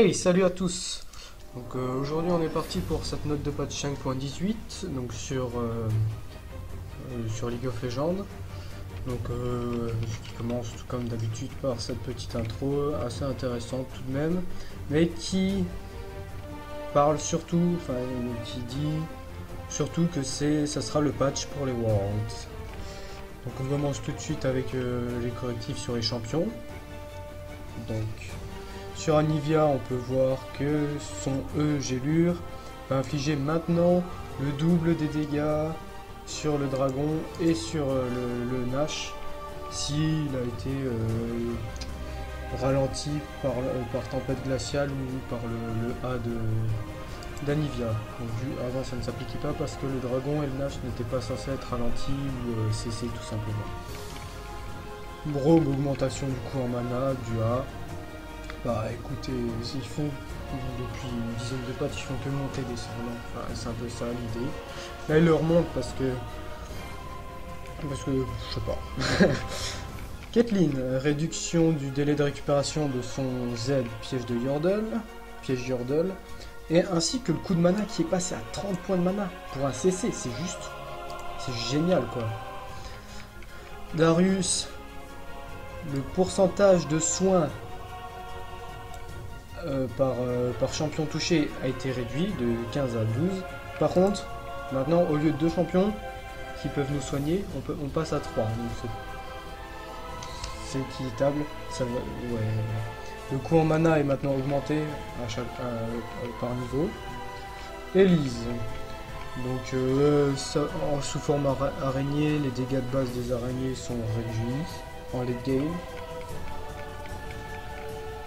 Hey, salut à tous! Donc aujourd'hui on est parti pour cette note de patch 5.18 donc sur League of Legends. Donc qui commence tout comme d'habitude par cette petite intro assez intéressante tout de même, mais qui parle surtout, enfin qui dit surtout que ça sera le patch pour les Worlds. Donc on commence tout de suite avec les correctifs sur les champions. Donc sur Anivia, on peut voir que son Gélure va infliger maintenant le double des dégâts sur le dragon et sur le Nash s'il a été ralenti par tempête glaciale ou par le A d'Anivia. Avant ça ne s'appliquait pas parce que le dragon et le Nash n'étaient pas censés être ralentis ou cessés tout simplement. Rogue, augmentation du coup en mana, du A. Bah écoutez, ils font depuis une dizaine de patchs, ils font que monter des descendants. Enfin, c'est un peu ça l'idée. Là il leur monte parce que je sais pas. Caitlyn, réduction du délai de récupération de son Z piège Yordle, et ainsi que le coup de mana qui est passé à 30 points de mana pour un CC, c'est génial quoi. Darius, le pourcentage de soins par champion touché a été réduit de 15 à 12. Par contre, maintenant, au lieu de 2 champions qui peuvent nous soigner, on passe à 3. Donc c'est équitable. Ça va, ouais. Le coût en mana est maintenant augmenté par niveau. Elise. Donc, sous forme araignée, les dégâts de base des araignées sont réduits en late game.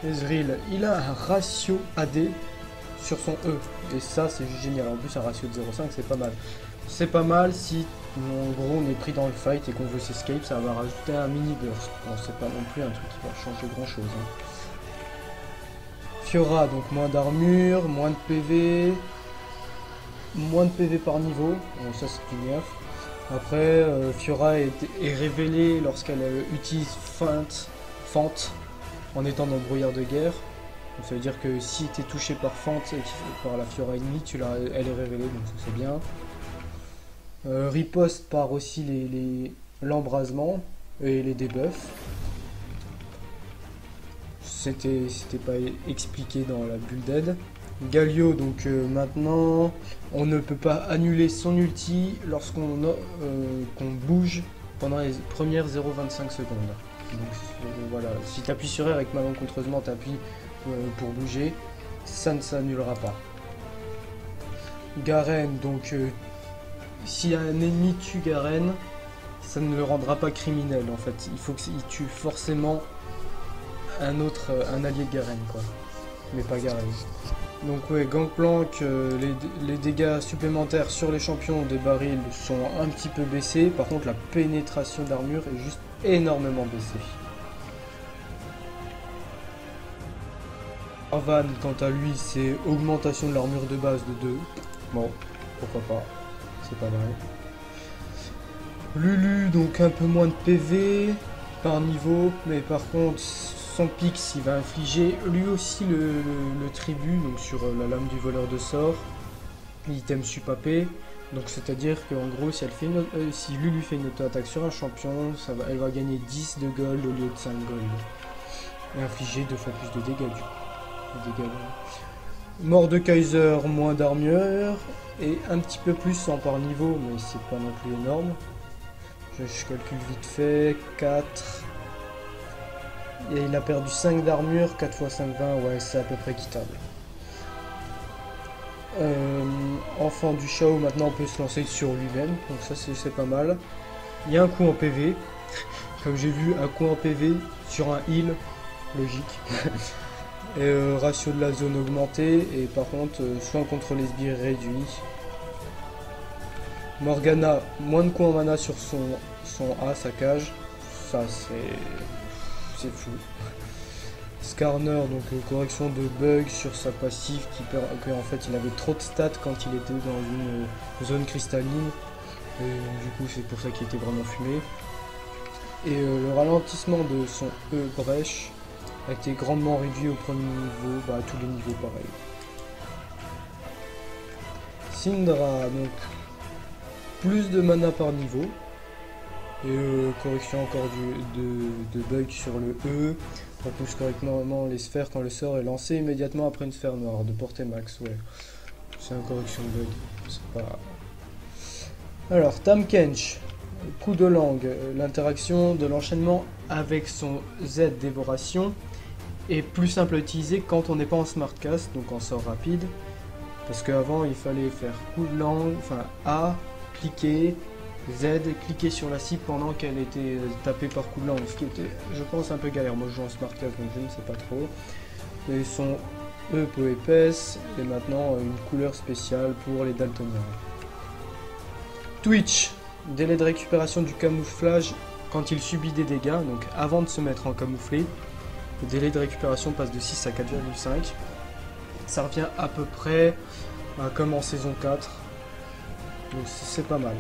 Ezreal, il a un ratio AD sur son E, et ça c'est génial. En plus un ratio de 0,5 c'est pas mal. C'est pas mal si en gros on est pris dans le fight et qu'on veut s'escape, ça va rajouter un mini burst. Bon, c'est pas non plus un truc qui va changer grand chose. Fiora, donc moins d'armure, moins de PV par niveau, bon, ça c'est une nerf. Après Fiora est révélée lorsqu'elle utilise Fente en étant dans le brouillard de guerre. Donc ça veut dire que si tu es touché par Fente et par la Fiora ennemie, elle est révélée, donc ça c'est bien. Riposte par aussi l'embrasement et les debuffs. C'était pas expliqué dans la bulle d'aide. Galio, donc maintenant on ne peut pas annuler son ulti lorsqu'on bouge pendant les premières 0,25 secondes. Donc voilà, si tu appuies sur R avec malencontreusement tu appuies pour bouger, ça ne s'annulera pas. Garen, donc si un ennemi tue Garen, ça ne le rendra pas criminel en fait. Il faut qu'il tue forcément un allié de Garen quoi, mais pas Garen. Donc ouais, Gangplank, les dégâts supplémentaires sur les champions des barils sont un petit peu baissés. Par contre la pénétration d'armure est juste énormément baissée. Arvan, quant à lui, c'est augmentation de l'armure de base de 2. Bon, pourquoi pas, c'est pas mal. Lulu, donc un peu moins de PV par niveau, mais par contre son Pix il va infliger lui aussi le tribut, donc sur la lame du voleur de sort, l'item supapé. Donc c'est à dire qu'en gros si Lulu fait une auto-attaque sur un champion, elle va gagner 10 de gold au lieu de 5 gold. Et infliger 2 fois plus de dégâts du coup. Mordekaiser, moins d'armure et un petit peu plus en par niveau, mais c'est pas non plus énorme. Je calcule vite fait, 4. Et il a perdu 5 d'armure, 4 x 5, 20, ouais c'est à peu près équitable. Enfant du Shao, maintenant on peut se lancer sur lui-même, donc ça c'est pas mal. Il y a un coup en PV, comme j'ai vu, un coup en PV sur un heal, logique. Et ratio de la zone augmenté, et par contre soin contre les sbires réduit. Morgana, moins de coups en mana sur son A, sa cage, ça c'est fou. Skarner, donc correction de bug sur sa passive que en fait il avait trop de stats quand il était dans une zone cristalline, et du coup c'est pour ça qu'il était vraiment fumé. Et le ralentissement de son E brèche a été grandement réduit au premier niveau, bah à tous les niveaux pareil. Syndra, donc plus de mana par niveau. Et correction encore de bug sur le E. On pousse correctement les sphères quand le sort est lancé immédiatement après une sphère noire de portée max. Ouais, c'est une correction de bug. C'est pas. Alors, Tamkench, coup de langue, l'interaction de l'enchaînement avec son Z dévoration est plus simple à utiliser quand on n'est pas en smartcast, donc en sort rapide. Parce qu'avant il fallait faire coup de langue, enfin A, cliquer, Z, cliquer sur la cible pendant qu'elle était tapée par coup de langue, ce qui était, je pense, un peu galère. Moi je joue en smartcast donc je ne sais pas trop. Et son E peu épaisse, et maintenant une couleur spéciale pour les daltoniens. Twitch, délai de récupération du camouflage quand il subit des dégâts, donc avant de se mettre en camouflé, le délai de récupération passe de 6 à 4,5. Ça revient à peu près comme en saison 4, donc c'est pas mal.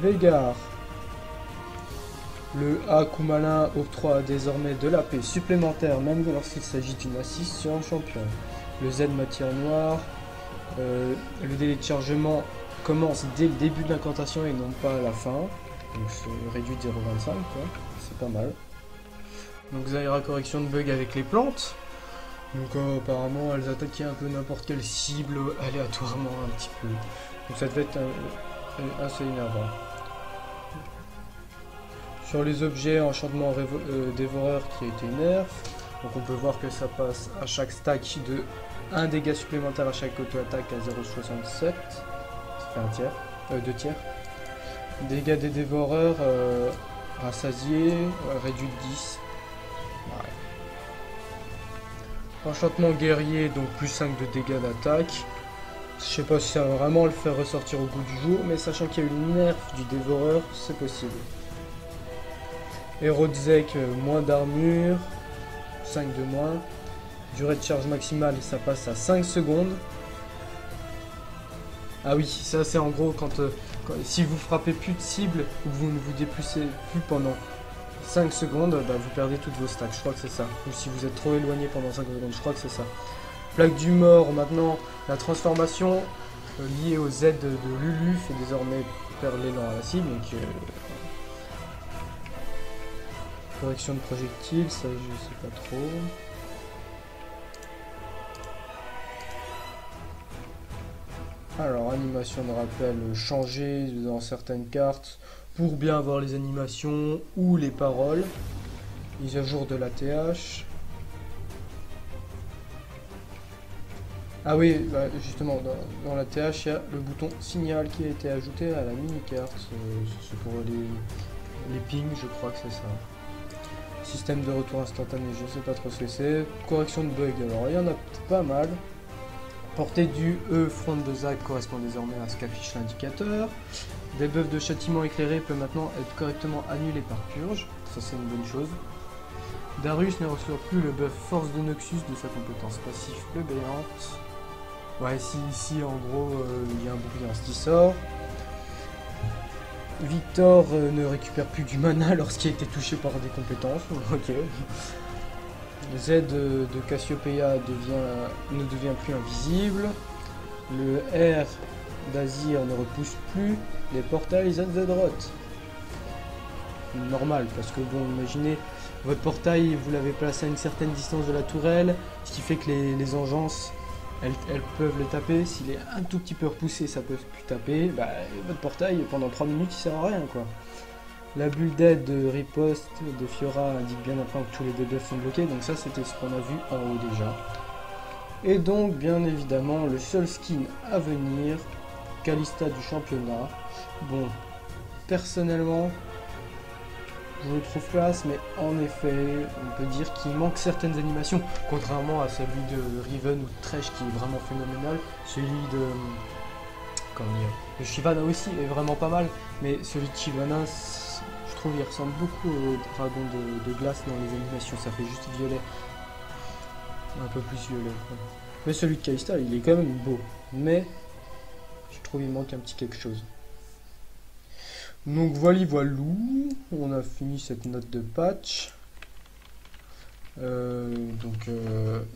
Veigar, le A coup malin octroie désormais de la paix supplémentaire même lorsqu'il s'agit d'une assise sur un champion. Le Z matière noire, le délai de chargement commence dès le début de l'incantation et non pas à la fin, donc c'est réduit de 0,25 quoi, c'est pas mal. Donc Zaira, correction de bug avec les plantes. Donc apparemment elles attaquaient un peu n'importe quelle cible aléatoirement un petit peu. Donc ça devait être assez énervant. Sur les objets, enchantement dévoreur qui a été nerf. Donc on peut voir que ça passe à chaque stack de 1 dégât supplémentaire à chaque auto-attaque à 0,67. Ça fait un tiers, 2 tiers. Dégâts des dévoreurs rassasiés, réduit de 10. Ouais. Enchantement guerrier, donc plus 5 de dégâts d'attaque. Je sais pas si ça va vraiment le faire ressortir au goût du jour, mais sachant qu'il y a eu le nerf du dévoreur, c'est possible. Héros de Zek, moins d'armure, 5 de moins. Durée de charge maximale, ça passe à 5 secondes. Ah oui, ça c'est en gros quand si vous frappez plus de cible ou que vous ne vous déplacez plus pendant 5 secondes, bah, vous perdez toutes vos stacks, je crois que c'est ça. Ou si vous êtes trop éloigné pendant 5 secondes, je crois que c'est ça. Plaque du mort, maintenant, la transformation liée au Z de Lulu fait désormais perdre l'élan à la cible. Donc, correction de projectiles, ça je sais pas trop. Alors, animation de rappel changée dans certaines cartes pour bien avoir les animations ou les paroles. Mise à jour de l'ATH. Ah oui, bah justement, dans la TH, il y a le bouton signal qui a été ajouté à la mini-carte. C'est pour les pings, je crois que c'est ça. Système de retour instantané, je sais pas trop ce que c'est. Correction de bug, alors il y en a pas mal. Portée du E front de Zac correspond désormais à ce qu'affiche l'indicateur. Des buffs de châtiment éclairé peuvent maintenant être correctement annulés par purge. Ça c'est une bonne chose. Darius ne reçoit plus le buff force de Noxus de sa compétence passive béante. Ouais, si ici en gros il y a un bouclier qui sort. Victor ne récupère plus du mana lorsqu'il a été touché par des compétences. Ok. Z de Cassiopeia ne devient plus invisible. Le R d'Azir ne repousse plus les portails ZZ-Rot. Normal, parce que bon, imaginez, votre portail, vous l'avez placé à une certaine distance de la tourelle, ce qui fait que les engences, elles peuvent le taper. S'il est un tout petit peu repoussé, ça peut plus taper. Bah, votre portail, pendant 3 minutes, il sert à rien, quoi. La bulle d'aide de riposte de Fiora indique bien maintenant que tous les debuffs sont bloqués, donc ça c'était ce qu'on a vu en haut déjà. Et donc bien évidemment le seul skin à venir, Kalista du championnat. Bon, personnellement, je le trouve classe, mais en effet, on peut dire qu'il manque certaines animations, contrairement à celui de Riven ou de Thresh qui est vraiment phénoménal. Celui de... comment dire, le Shyvana aussi est vraiment pas mal, mais celui de Shyvana, je trouve il ressemble beaucoup au dragon de glace dans les animations, ça fait juste violet. Un peu plus violet quoi. Mais celui de Kalista, il est quand même beau, mais je trouve il manque un petit quelque chose. Donc voilou, on a fini cette note de patch.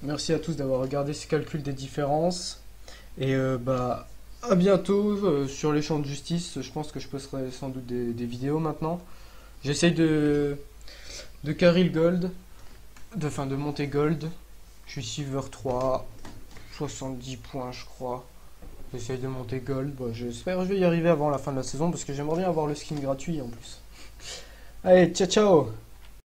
Merci à tous d'avoir regardé ce calcul des différences. Et bah, à bientôt sur les champs de justice. Je pense que je posterai sans doute des vidéos maintenant. J'essaye de carry le gold, de monter gold. Je suis silver 3, 70 points je crois. J'essaye de monter gold. Bon, j'espère que je vais y arriver avant la fin de la saison parce que j'aimerais bien avoir le skin gratuit en plus. Allez, ciao ciao!